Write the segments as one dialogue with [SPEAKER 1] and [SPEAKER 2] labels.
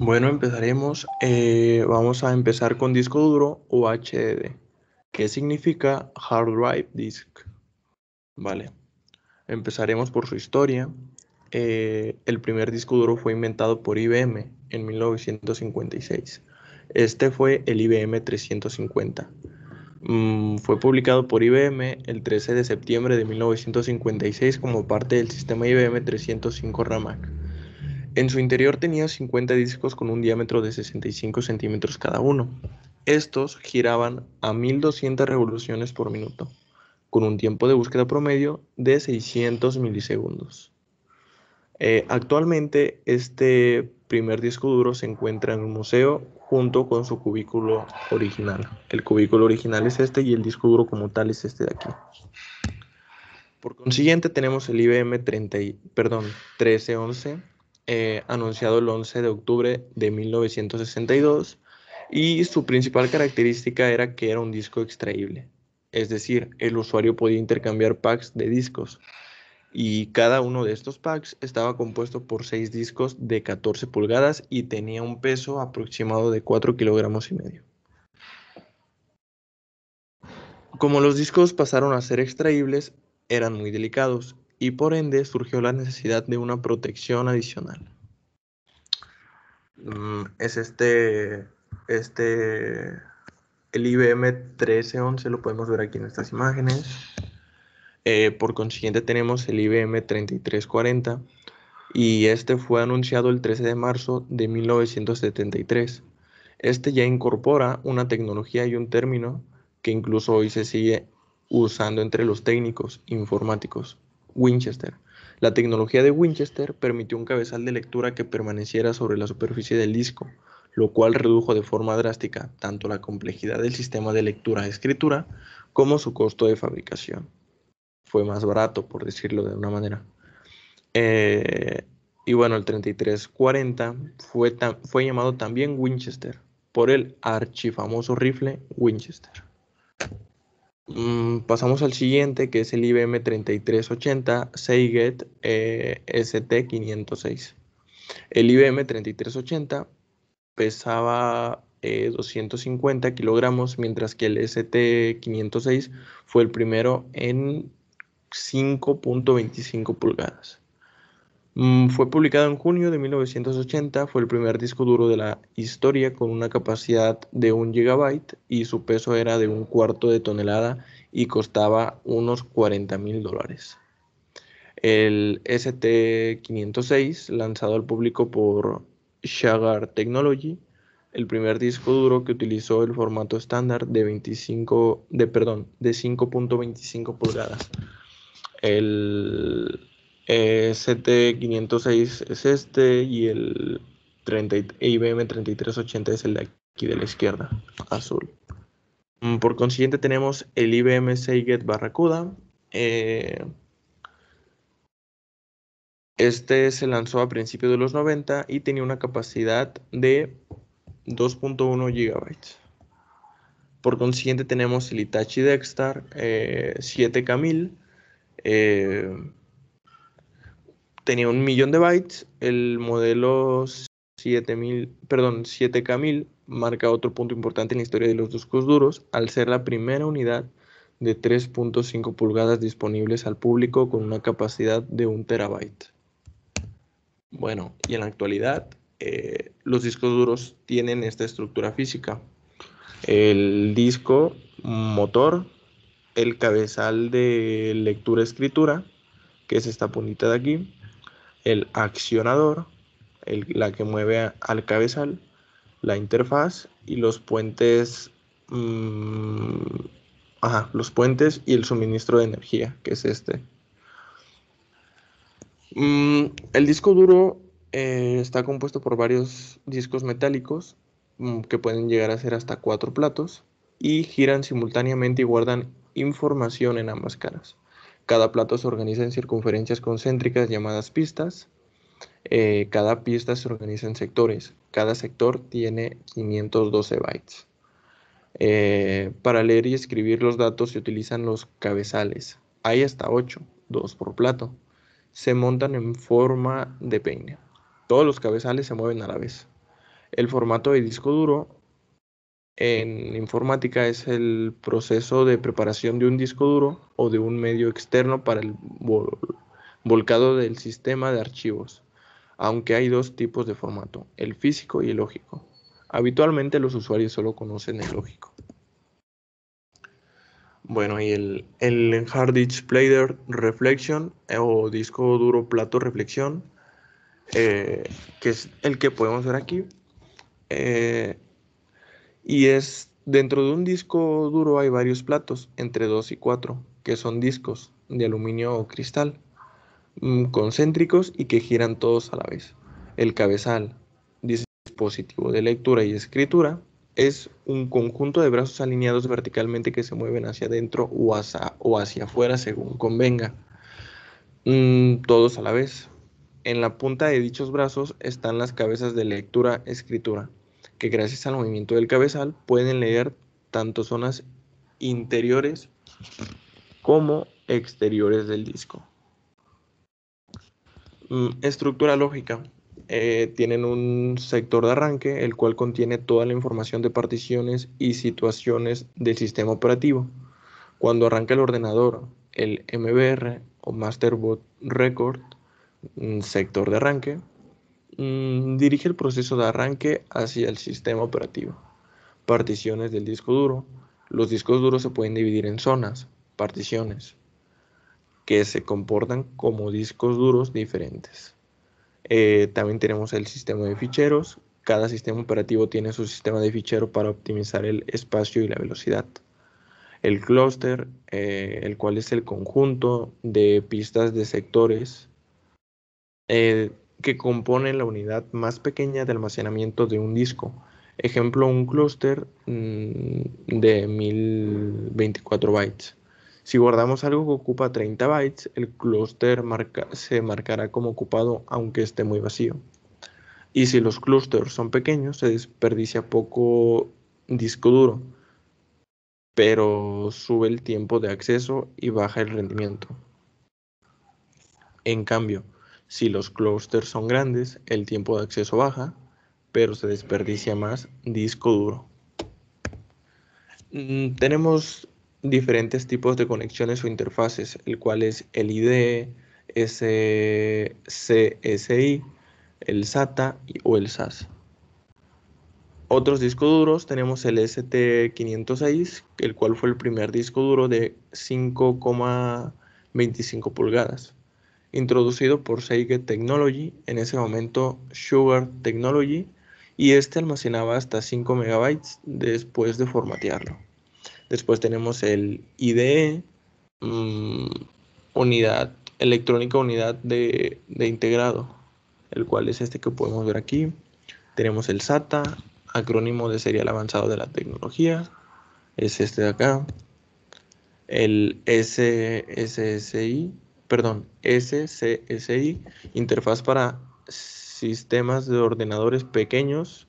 [SPEAKER 1] Bueno, empezaremos. Vamos a empezar con disco duro o HDD. ¿Qué significa Hard Drive Disk? Vale, empezaremos por su historia. El primer disco duro fue inventado por IBM en 1956. Este fue el IBM 350. Fue publicado por IBM el 13 de septiembre de 1956 como parte del sistema IBM 305 RAMAC. En su interior tenía 50 discos con un diámetro de 65 centímetros cada uno. Estos giraban a 1200 revoluciones por minuto, con un tiempo de búsqueda promedio de 600 milisegundos. Actualmente, este primer disco duro se encuentra en un museo junto con su cubículo original. El cubículo original es este y el disco duro como tal es este de aquí. Por consiguiente, tenemos el IBM 1311, anunciado el 11 de octubre de 1962, y su principal característica era que era un disco extraíble. Es decir, el usuario podía intercambiar packs de discos, y cada uno de estos packs estaba compuesto por 6 discos de 14 pulgadas y tenía un peso aproximado de 4 kilogramos y medio. Como los discos pasaron a ser extraíbles, eran muy delicados y por ende surgió la necesidad de una protección adicional. Es el IBM 1311, lo podemos ver aquí en estas imágenes. Por consiguiente tenemos el IBM 3340 y este fue anunciado el 13 de marzo de 1973. Este ya incorpora una tecnología y un término que incluso hoy se sigue usando entre los técnicos informáticos: Winchester. La tecnología de Winchester permitió un cabezal de lectura que permaneciera sobre la superficie del disco, lo cual redujo de forma drástica tanto la complejidad del sistema de lectura-escritura como su costo de fabricación. Fue más barato, por decirlo de una manera. Eh, y bueno, el 3340 fue llamado también Winchester por el archifamoso rifle Winchester. Pasamos al siguiente, que es el IBM 3380 Seagate ST506. El IBM 3380 pesaba 250 kilogramos, mientras que el ST506 fue el primero en 5.25 pulgadas. Fue publicado en junio de 1980, fue el primer disco duro de la historia con una capacidad de 1 GB y su peso era de un cuarto de tonelada y costaba unos $40,000. El ST506, lanzado al público por Shagar Technology, el primer disco duro que utilizó el formato estándar de 5.25 pulgadas. El ST506 es este y el IBM 3380 es el de aquí de la izquierda, azul. Por consiguiente tenemos el IBM Seagate Barracuda. Eh, Este se lanzó a principios de los 90 y tenía una capacidad de 2.1 GB. Por consiguiente tenemos el Hitachi Dextar 7K1000. Tenía 1 millón de bytes. El modelo 7K1000 marca otro punto importante en la historia de los discos duros, al ser la primera unidad de 3.5 pulgadas disponibles al público con una capacidad de 1 TB. Bueno, y en la actualidad los discos duros tienen esta estructura física: el disco motor, el cabezal de lectura-escritura, que es esta puntita de aquí, el accionador, la que mueve al cabezal, la interfaz y los puentes, los puentes y el suministro de energía, que es este. El disco duro está compuesto por varios discos metálicos que pueden llegar a ser hasta 4 platos y giran simultáneamente y guardan información en ambas caras. Cada plato se organiza en circunferencias concéntricas llamadas pistas. Cada pista se organiza en sectores. Cada sector tiene 512 bytes. Para leer y escribir los datos se utilizan los cabezales. Hay hasta 8, 2 por plato. Se montan en forma de peine. Todos los cabezales se mueven a la vez. El formato de disco duro en informática es el proceso de preparación de un disco duro o de un medio externo para el volcado del sistema de archivos, aunque hay dos tipos de formato, el físico y el lógico. Habitualmente los usuarios solo conocen el lógico. Bueno, y el Hard Disk Player Reflection o disco duro plato reflexión, que es el que podemos ver aquí. Y es dentro de un disco duro hay varios platos, entre 2 y 4, que son discos de aluminio o cristal, concéntricos y que giran todos a la vez. El cabezal, dispositivo de lectura y escritura, es un conjunto de brazos alineados verticalmente que se mueven hacia adentro o hacia afuera según convenga, todos a la vez. En la punta de dichos brazos están las cabezas de lectura-escritura, que gracias al movimiento del cabezal pueden leer tanto zonas interiores como exteriores del disco. Estructura lógica. Tienen un sector de arranque, el cual contiene toda la información de particiones y situaciones del sistema operativo. Cuando arranca el ordenador, el MBR o Master Boot Record, sector de arranque, dirige el proceso de arranque hacia el sistema operativo. Particiones del disco duro. Los discos duros se pueden dividir en zonas, particiones, que se comportan como discos duros diferentes. También tenemos el sistema de ficheros. Cada sistema operativo tiene su sistema de fichero para optimizar el espacio y la velocidad. El clúster, el cual es el conjunto de pistas de sectores que componen la unidad más pequeña de almacenamiento de un disco. Ejemplo, un clúster de 1024 bytes. Si guardamos algo que ocupa 30 bytes, el clúster se marcará como ocupado aunque esté muy vacío. Y si los clústeres son pequeños, se desperdicia poco disco duro, pero sube el tiempo de acceso y baja el rendimiento. En cambio, si los clústeres son grandes, el tiempo de acceso baja, pero se desperdicia más disco duro. Tenemos diferentes tipos de conexiones o interfaces, el cual es el IDE, SCSI, el SATA o el SAS. Otros discos duros tenemos el ST506, el cual fue el primer disco duro de 5,25 pulgadas, introducido por Seagate Technology, en ese momento Sugar Technology, y este almacenaba hasta 5 megabytes después de formatearlo. Después tenemos el IDE, unidad electrónica, unidad de integrado, el cual es este que podemos ver aquí. Tenemos el SATA, acrónimo de serial avanzado de la tecnología, es este de acá. El SCSI, interfaz para sistemas de ordenadores pequeños.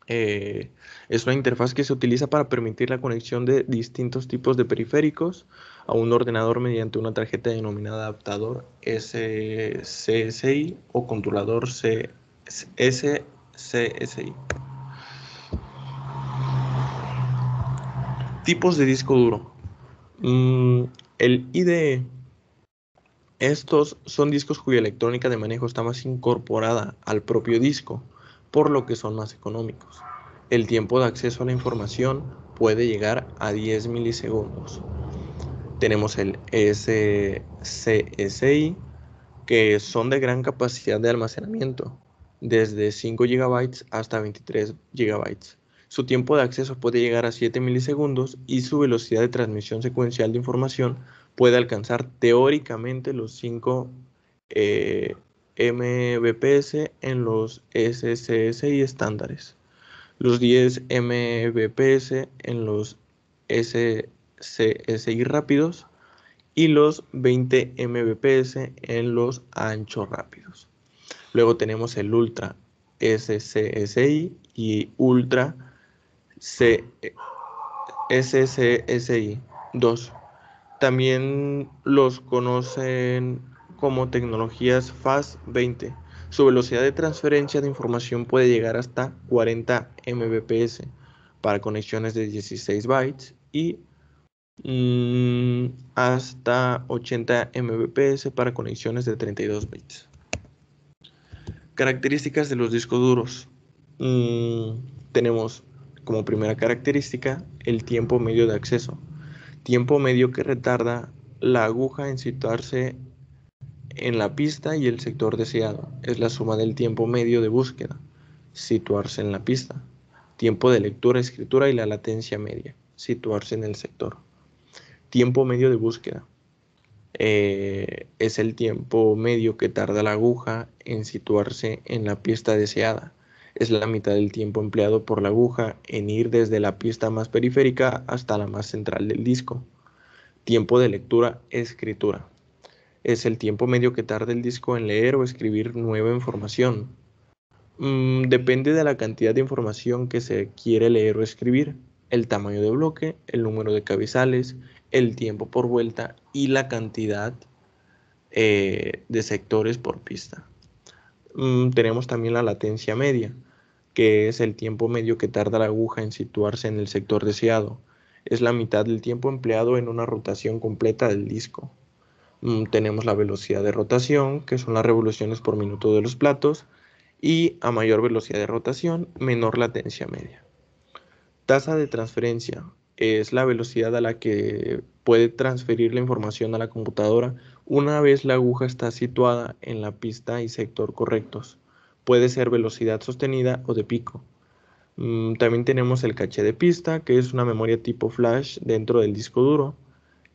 [SPEAKER 1] Es una interfaz que se utiliza para permitir la conexión de distintos tipos de periféricos a un ordenador mediante una tarjeta denominada adaptador SCSI o controlador SCSI. Tipos de disco duro. El IDE. Estos son discos cuya electrónica de manejo está más incorporada al propio disco, por lo que son más económicos. El tiempo de acceso a la información puede llegar a 10 milisegundos. Tenemos el SCSI, que son de gran capacidad de almacenamiento, desde 5 GB hasta 23 GB. Su tiempo de acceso puede llegar a 7 milisegundos y su velocidad de transmisión secuencial de información puede alcanzar teóricamente los 5 Mbps en los SCSI estándares, los 10 Mbps en los SCSI rápidos y los 20 Mbps en los anchos rápidos. Luego tenemos el Ultra SCSI y Ultra SCSI 2. También los conocen como tecnologías FAST 20. Su velocidad de transferencia de información puede llegar hasta 40 Mbps para conexiones de 16 bytes y hasta 80 Mbps para conexiones de 32 bits. Características de los discos duros. Tenemos como primera característica el tiempo medio de acceso. Tiempo medio que retarda la aguja en situarse en la pista y el sector deseado. Es la suma del tiempo medio de búsqueda, situarse en la pista. Tiempo de lectura, escritura y la latencia media, situarse en el sector. Tiempo medio de búsqueda. Es el tiempo medio que tarda la aguja en situarse en la pista deseada. Es la mitad del tiempo empleado por la aguja en ir desde la pista más periférica hasta la más central del disco. Tiempo de lectura, escritura. Es el tiempo medio que tarda el disco en leer o escribir nueva información. Depende de la cantidad de información que se quiere leer o escribir, el tamaño de bloque, el número de cabezales, el tiempo por vuelta y la cantidad de sectores por pista. Tenemos también la latencia media, que es el tiempo medio que tarda la aguja en situarse en el sector deseado. Es la mitad del tiempo empleado en una rotación completa del disco. Tenemos la velocidad de rotación, que son las revoluciones por minuto de los platos, y a mayor velocidad de rotación, menor latencia media. Tasa de transferencia es la velocidad a la que puede transferir la información a la computadora una vez la aguja está situada en la pista y sector correctos. Puede ser velocidad sostenida o de pico. También tenemos el caché de pista, que es una memoria tipo flash dentro del disco duro.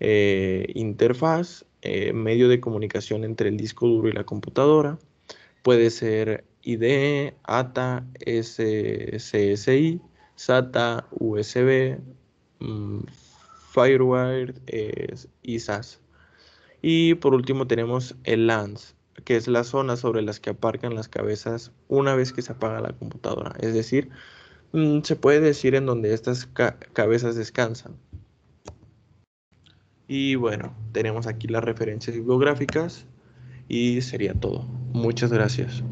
[SPEAKER 1] Interfaz, medio de comunicación entre el disco duro y la computadora. Puede ser IDE, ATA, SCSI, SATA, USB, Firewire y SAS. Y por último tenemos el LANS, que es la zona sobre las que aparcan las cabezas una vez que se apaga la computadora. Es decir, se puede decir en donde estas cabezas descansan. Y bueno, tenemos aquí las referencias bibliográficas y sería todo. Muchas gracias.